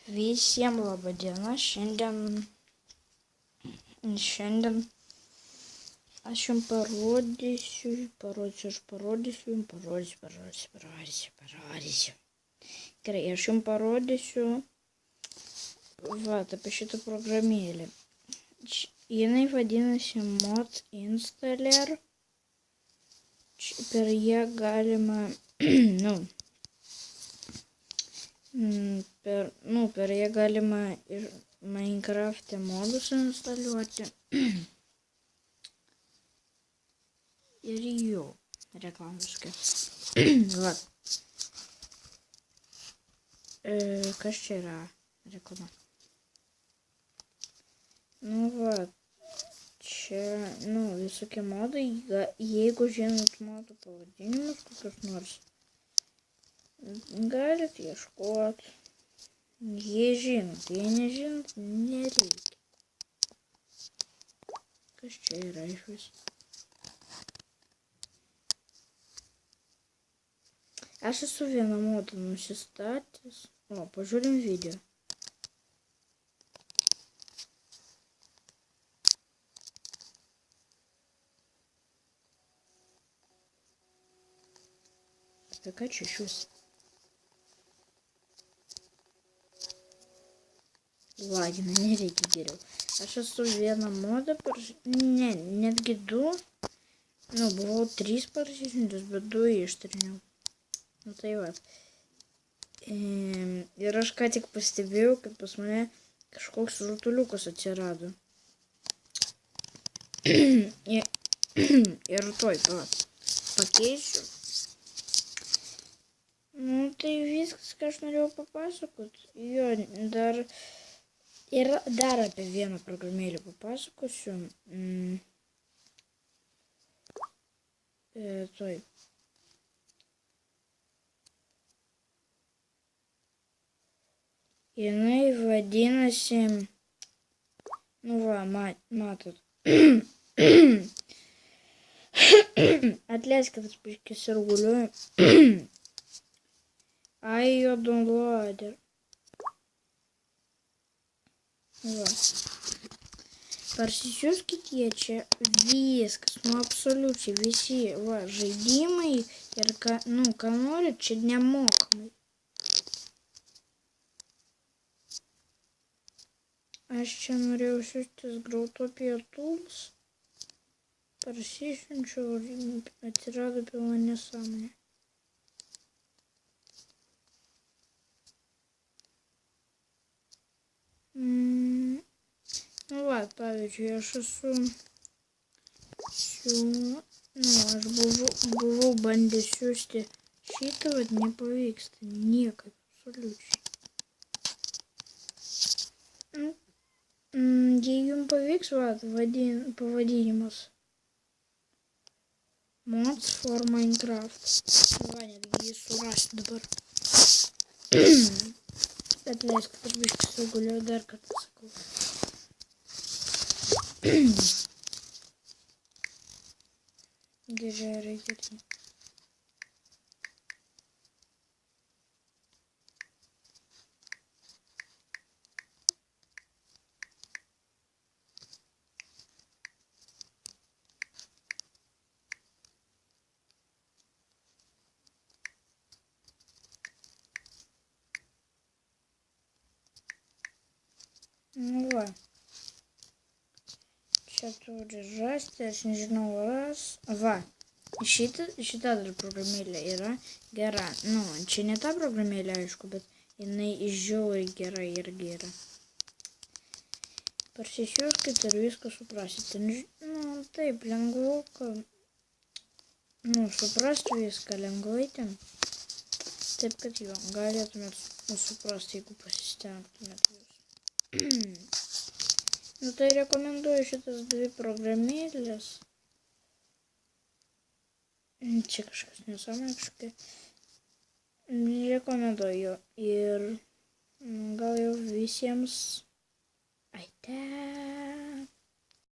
Visiems laba diena. Šiandien aš jums parodysiu. Gerai, aš jums parodysiu apie šitą programėlę. Jinai vadinasi Mod Installer. Per ją galima, per ją galima ir Minecraft'e modus instaliuoti. Ir jų reklamiškai. Kas čia yra reklama? Čia, visokie modai, jeigu žinot modų pavadinimus, kokius nors, galit ieškoti. Jei žinot, jei nežinot, nereikia. Kas čia yra iš vis? Aš esu vieną modą nusistatęs. Pažiūrim video. Apie ką čia iš vis? Lagina, nereikia geriau. Aš esu vieną modą netgi du. Buvau 3 parsisiuntęs, bet 2 ištriniau. Tai va. Ir aš ką tik pastebėjau, kad pas mane kažkoks rutuliukas atsirado. Ir tuoj pakeisiu. Tai viskas, ką aš norėjau papasakoti. Jo, dar apie vieną programėlę papasakosiu. Tuoj. Jinai vadinasi, matot. Atleiskit, aš biškį sirguliuoju. IO downloader. Parsisiųskit jie čia viskas, absoliučiai visi žaidimai ir ką norit, čia nemokamai. Aš čia norėjau siųstis Grautopia Tools. Parsisiunčiau ir atsirado pilna nesąmonė. Pavyzdžiui, aš buvau bandęs siųsti šitą, nepavyksta niekaip, absoliučiai. Jei jums pavyks, pavadinimas Mods for Minecraft. Netgi jį surasti dabar. Atleiskit, aš biškį suguliau, dar kartą sakau. Gerai, gerai. Čia turi rasti, aš nežinau, šita dar programėlė yra gera. Čia ne ta programėlė, aišku, bet jinai žiauriai gera irgi yra. Parsisiųskit ir viską suprasite. Taip, lengvuka. Suprasti viską lengvai ten. Taip, kad galėtumėt suprasti, jeigu pasistengtumėt jūs. Tai rekomenduoju šitas 2 programėlės. Čia kažkas nesąmonė kažkokia. Rekomenduoju ir gal jau visiems